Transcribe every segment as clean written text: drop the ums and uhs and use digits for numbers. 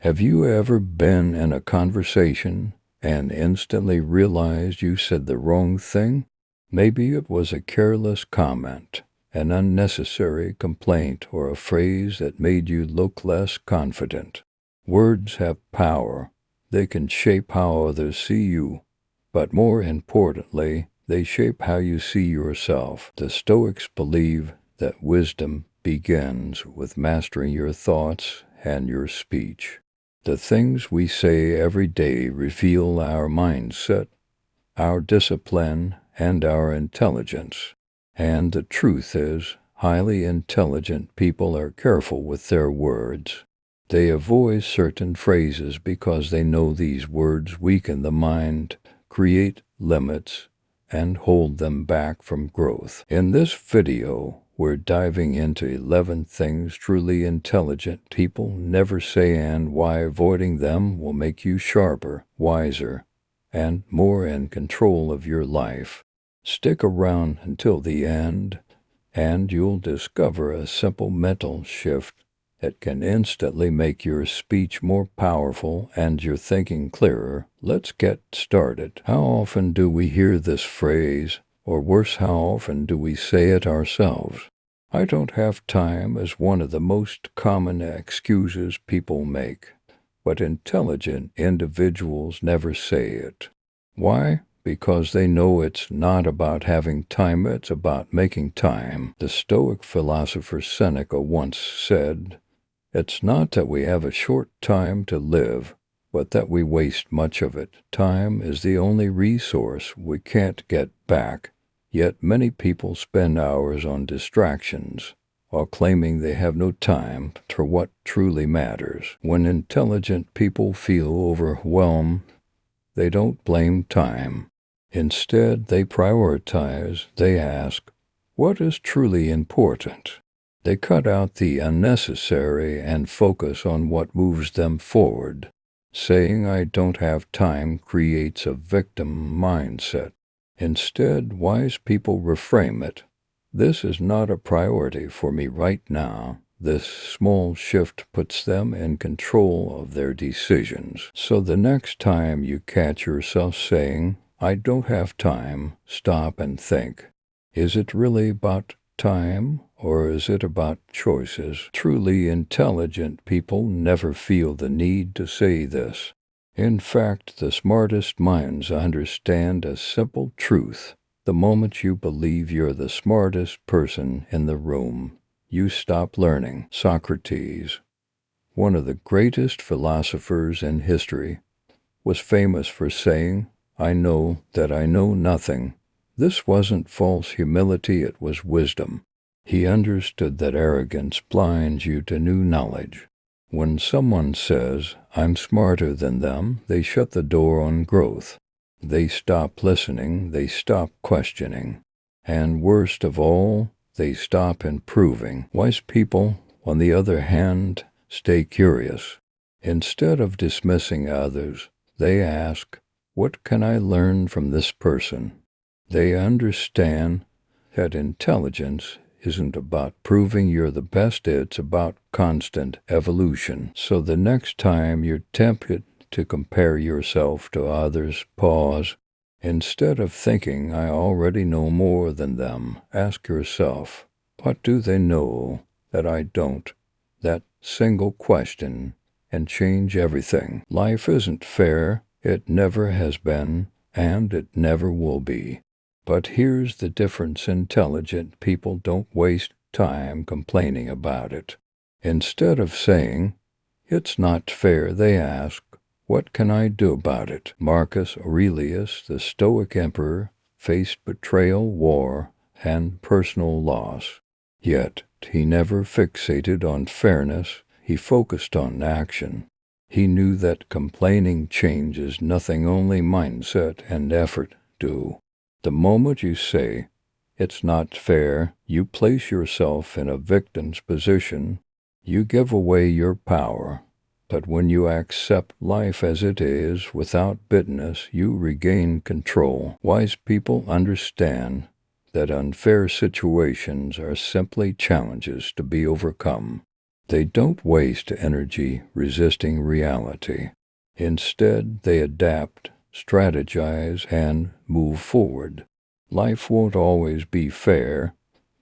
Have you ever been in a conversation and instantly realized you said the wrong thing? Maybe it was a careless comment, an unnecessary complaint, or a phrase that made you look less confident. Words have power. They can shape how others see you, but more importantly, they shape how you see yourself. The Stoics believe that wisdom begins with mastering your thoughts and your speech. The things we say every day reveal our mindset, our discipline, and our intelligence. And the truth is, highly intelligent people are careful with their words. They avoid certain phrases because they know these words weaken the mind, create limits, and hold them back from growth. In this video, we're diving into 11 things truly intelligent people never say and why avoiding them will make you sharper, wiser, and more in control of your life. Stick around until the end, and you'll discover a simple mental shift that can instantly make your speech more powerful and your thinking clearer. Let's get started. How often do we hear this phrase, or worse, how often do we say it ourselves? I don't have time is one of the most common excuses people make, but intelligent individuals never say it. Why? Because they know it's not about having time, it's about making time. The Stoic philosopher Seneca once said, "It's not that we have a short time to live, but that we waste much of it. Time is the only resource we can't get back." Yet many people spend hours on distractions, while claiming they have no time for what truly matters. When intelligent people feel overwhelmed, they don't blame time. Instead, they prioritize. They ask, what is truly important? They cut out the unnecessary and focus on what moves them forward. Saying I don't have time creates a victim mindset. Instead, wise people reframe it. This is not a priority for me right now. This small shift puts them in control of their decisions. So the next time you catch yourself saying, I don't have time, stop and think. Is it really about time, or is it about choices? Truly intelligent people never feel the need to say this. In fact, the smartest minds understand a simple truth. The moment you believe you're the smartest person in the room, you stop learning. Socrates, one of the greatest philosophers in history, was famous for saying, I know that I know nothing. This wasn't false humility, it was wisdom. He understood that arrogance blinds you to new knowledge. When someone says, I'm smarter than them, they shut the door on growth. They stop listening, they stop questioning. And worst of all, they stop improving. Wise people, on the other hand, stay curious. Instead of dismissing others, they ask, what can I learn from this person? They understand that intelligence isn't about proving you're the best, it's about constant evolution. So the next time you're tempted to compare yourself to others, pause. Instead of thinking, I already know more than them, ask yourself, what do they know that I don't? That single question can change everything. Life isn't fair, it never has been, and it never will be. But here's the difference. Intelligent people don't waste time complaining about it. Instead of saying, it's not fair, they ask, what can I do about it? Marcus Aurelius, the Stoic emperor, faced betrayal, war, and personal loss. Yet he never fixated on fairness, he focused on action. He knew that complaining changes nothing, only mindset and effort do. The moment you say, it's not fair, you place yourself in a victim's position. You give away your power. But when you accept life as it is, without bitterness, you regain control. Wise people understand that unfair situations are simply challenges to be overcome. They don't waste energy resisting reality. Instead, they adapt, strategize, and move forward. Life won't always be fair,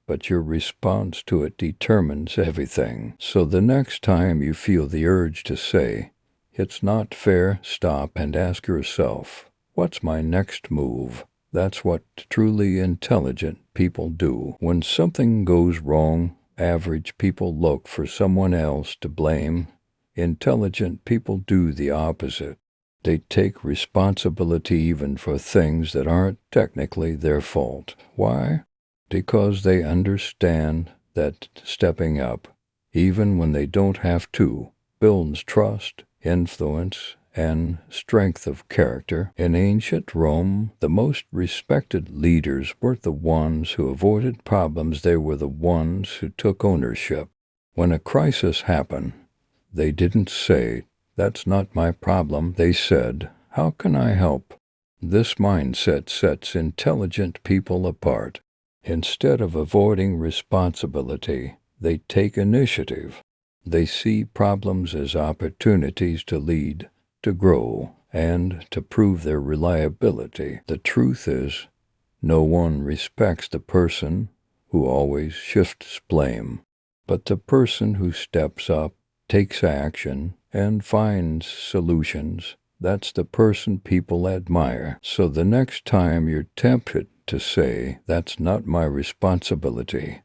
but your response to it determines everything. So the next time you feel the urge to say, "It's not fair," stop and ask yourself, "What's my next move?" That's what truly intelligent people do. When something goes wrong, average people look for someone else to blame. Intelligent people do the opposite. They take responsibility even for things that aren't technically their fault. Why? Because they understand that stepping up, even when they don't have to, builds trust, influence, and strength of character. In ancient Rome, the most respected leaders weren't the ones who avoided problems, they were the ones who took ownership. When a crisis happened, they didn't say, "That's not my problem." They said, "How can I help?" This mindset sets intelligent people apart. Instead of avoiding responsibility, they take initiative. They see problems as opportunities to lead, to grow, and to prove their reliability. The truth is, no one respects the person who always shifts blame, but the person who steps up, takes action, and finds solutions. That's the person people admire. So the next time you're tempted to say, "That's not my responsibility,"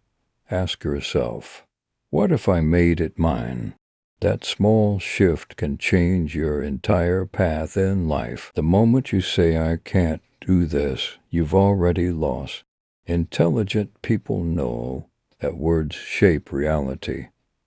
ask yourself, "What if I made it mine?" That small shift can change your entire path in life. The moment you say, "I can't do this," you've already lost. Intelligent people know that words shape reality,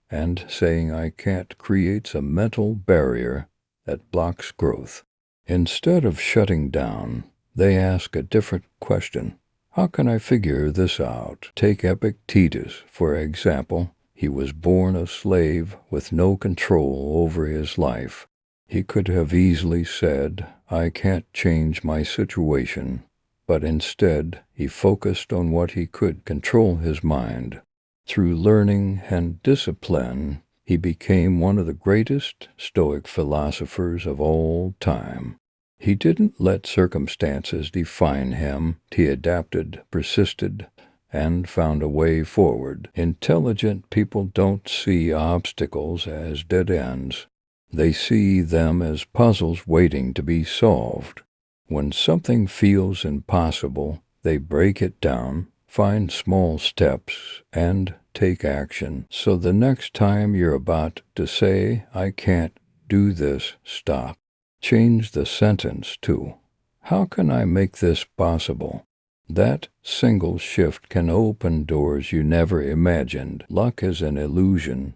and saying "I can't" creates a mental barrier that blocks growth. Instead of shutting down, they ask a different question. How can I figure this out? Take Epictetus, for example. He was born a slave with no control over his life. He could have easily said, "I can't change my situation," but instead he focused on what he could control: his mind. Through learning and discipline, he became one of the greatest Stoic philosophers of all time. He didn't let circumstances define him. He adapted, persisted, and found a way forward. Intelligent people don't see obstacles as dead ends. They see them as puzzles waiting to be solved. When something feels impossible, they break it down, find small steps, and take action. So the next time you're about to say, "I can't do this," stop. Change the sentence to, "How can I make this possible?" That single shift can open doors you never imagined. Luck is an illusion.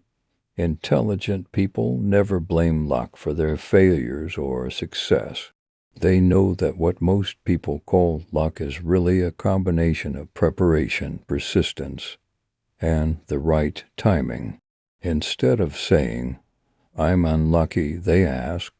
Intelligent people never blame luck for their failures or success. They know that what most people call luck is really a combination of preparation, persistence, and the right timing. Instead of saying, "I'm unlucky," they ask,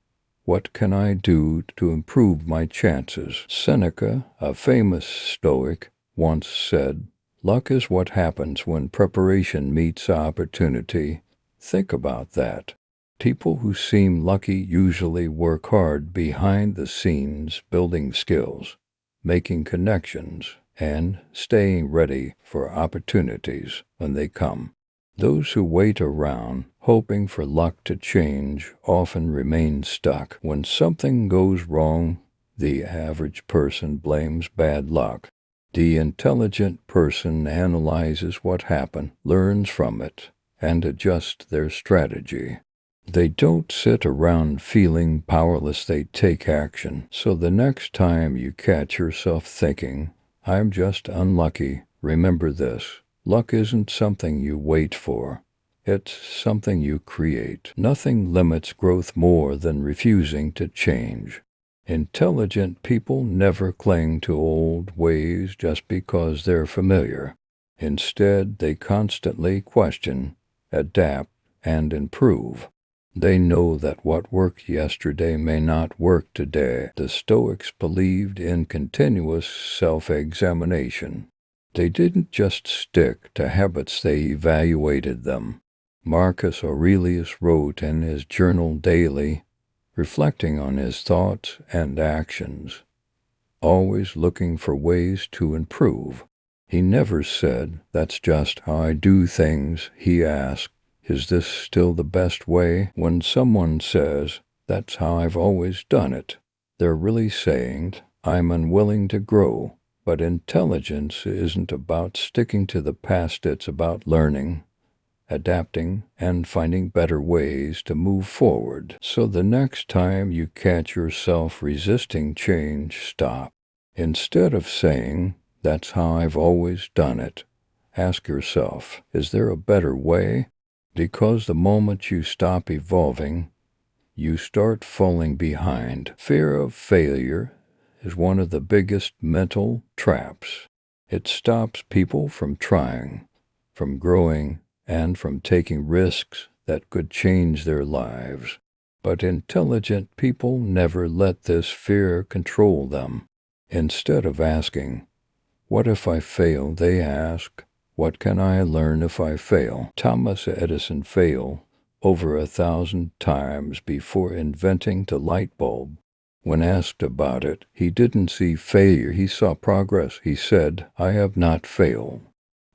"What can I do to improve my chances?" Seneca, a famous Stoic, once said, "Luck is what happens when preparation meets opportunity." Think about that. People who seem lucky usually work hard behind the scenes, building skills, making connections, and staying ready for opportunities when they come. Those who wait around, hoping for luck to change, often remain stuck. When something goes wrong, the average person blames bad luck. The intelligent person analyzes what happened, learns from it, and adjusts their strategy. They don't sit around feeling powerless, they take action. So the next time you catch yourself thinking, "I'm just unlucky," remember this. Luck isn't something you wait for. It's something you create. Nothing limits growth more than refusing to change. Intelligent people never cling to old ways just because they're familiar. Instead, they constantly question, adapt, and improve. They know that what worked yesterday may not work today. The Stoics believed in continuous self-examination. They didn't just stick to habits, they evaluated them. Marcus Aurelius wrote in his journal daily, reflecting on his thoughts and actions, always looking for ways to improve. He never said, "That's just how I do things." He asked, "Is this still the best way?" When someone says, "That's how I've always done it," they're really saying, "I'm unwilling to grow." But intelligence isn't about sticking to the past, it's about learning, adapting, and finding better ways to move forward. So the next time you catch yourself resisting change, stop. Instead of saying, "That's how I've always done it," ask yourself, "Is there a better way?" Because the moment you stop evolving, you start falling behind. Fear of failure is one of the biggest mental traps. It stops people from trying, from growing, and from taking risks that could change their lives. But intelligent people never let this fear control them. Instead of asking, "What if I fail?" they ask, "What can I learn if I fail?" Thomas Edison failed over 1,000 times before inventing the light bulb. When asked about it, he didn't see failure, he saw progress. He said, "I have not failed.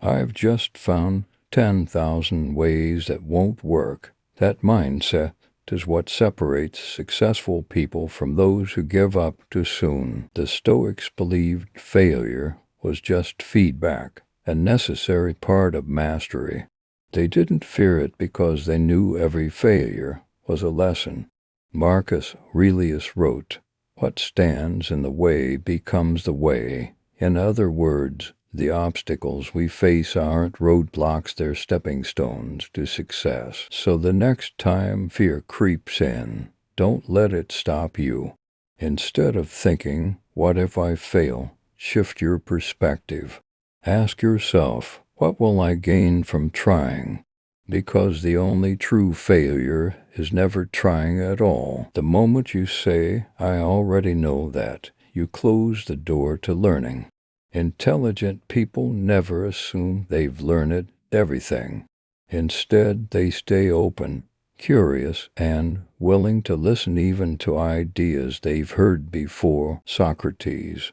I've just found 10,000 ways that won't work." That mindset is what separates successful people from those who give up too soon. The Stoics believed failure was just feedback, a necessary part of mastery. They didn't fear it because they knew every failure was a lesson. Marcus Aurelius wrote, "What stands in the way becomes the way." In other words, the obstacles we face aren't roadblocks, they're stepping stones to success. So the next time fear creeps in, don't let it stop you. Instead of thinking, "What if I fail?" shift your perspective. Ask yourself, "What will I gain from trying?" Because the only true failure is never trying at all. The moment you say, "I already know that," you close the door to learning. Intelligent people never assume they've learned everything. Instead, they stay open, curious, and willing to listen even to ideas they've heard before. Socrates,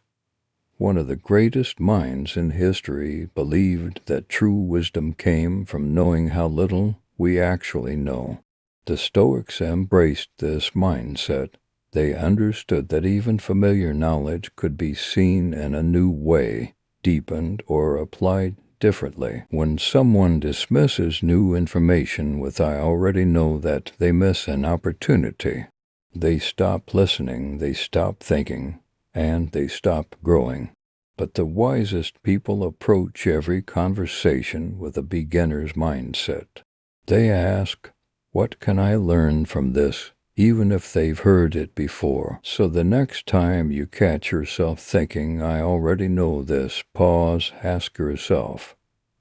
one of the greatest minds in history, believed that true wisdom came from knowing how little we actually know. The Stoics embraced this mindset. They understood that even familiar knowledge could be seen in a new way, deepened, or applied differently. When someone dismisses new information with "I already know that," they miss an opportunity. They stop listening, they stop thinking, and they stop growing. But the wisest people approach every conversation with a beginner's mindset. They ask, "What can I learn from this?" even if they've heard it before. So the next time you catch yourself thinking, "I already know this," pause, ask yourself,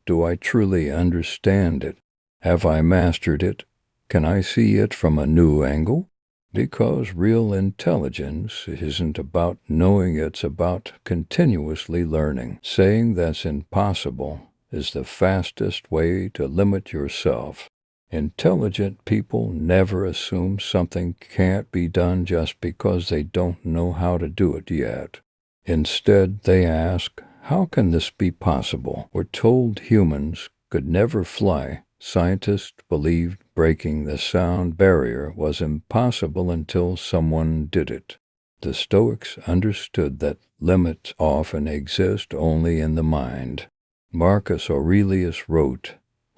"Do I truly understand it? Have I mastered it? Can I see it from a new angle?" Because real intelligence isn't about knowing, it's about continuously learning. Saying that's impossible is the fastest way to limit yourself. Intelligent people never assume something can't be done just because they don't know how to do it yet. Instead, they ask, "How can this be possible?" We're told humans could never fly. Scientists believed breaking the sound barrier was impossible until someone did it. The Stoics understood that limits often exist only in the mind. Marcus Aurelius wrote,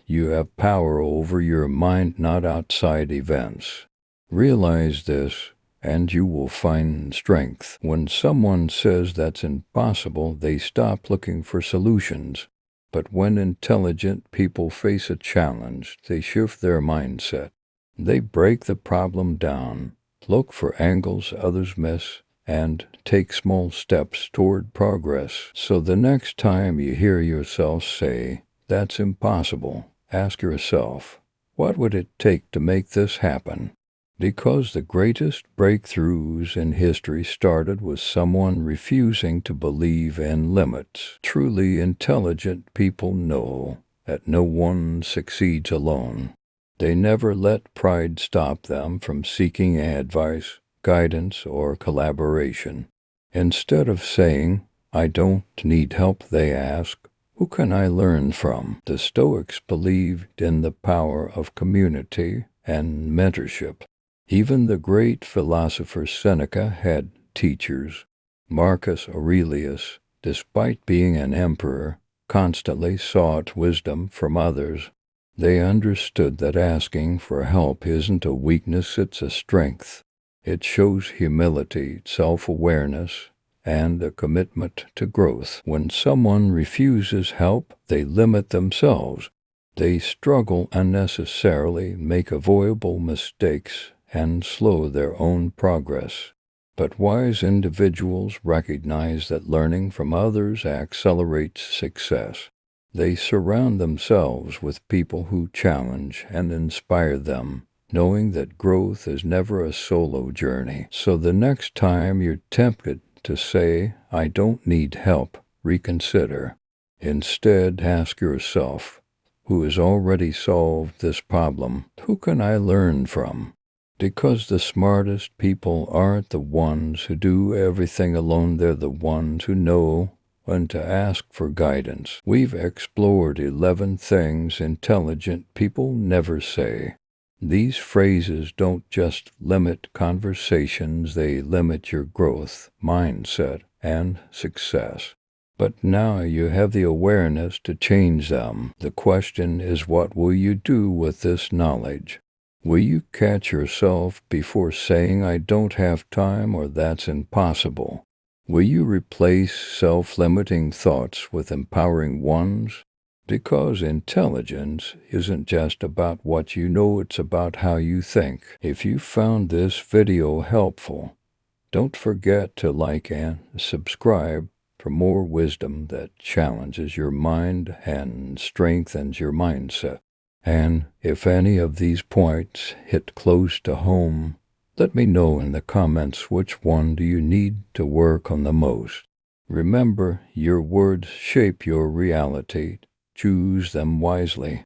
"You have power over your mind, not outside events." Realize this, and you will find strength. When someone says that's impossible, they stop looking for solutions. But when intelligent people face a challenge, they shift their mindset. They break the problem down, look for angles others miss, and take small steps toward progress. So the next time you hear yourself say, "That's impossible," ask yourself, "What would it take to make this happen?" Because the greatest breakthroughs in history started with someone refusing to believe in limits. Truly intelligent people know that no one succeeds alone. They never let pride stop them from seeking advice, guidance, or collaboration. Instead of saying, "I don't need help," they ask, "Who can I learn from?" The Stoics believed in the power of community and mentorship. Even the great philosopher Seneca had teachers. Marcus Aurelius, despite being an emperor, constantly sought wisdom from others. They understood that asking for help isn't a weakness, it's a strength. It shows humility, self-awareness, and a commitment to growth. When someone refuses help, they limit themselves. They struggle unnecessarily, make avoidable mistakes, and slow their own progress. But wise individuals recognize that learning from others accelerates success. They surround themselves with people who challenge and inspire them, knowing that growth is never a solo journey. So the next time you're tempted to say, "I don't need help," reconsider. Instead, ask yourself, who has already solved this problem? Who can I learn from? Because the smartest people aren't the ones who do everything alone, they're the ones who know when to ask for guidance. We've explored 11 things intelligent people never say. These phrases don't just limit conversations, they limit your growth, mindset, and success. But now you have the awareness to change them. The question is, what will you do with this knowledge? Will you catch yourself before saying, "I don't have time," or "That's impossible"? Will you replace self-limiting thoughts with empowering ones? Because intelligence isn't just about what you know, it's about how you think. If you found this video helpful, don't forget to like and subscribe for more wisdom that challenges your mind and strengthens your mindset. And if any of these points hit close to home, let me know in the comments which one do you need to work on the most. Remember, your words shape your reality. Choose them wisely.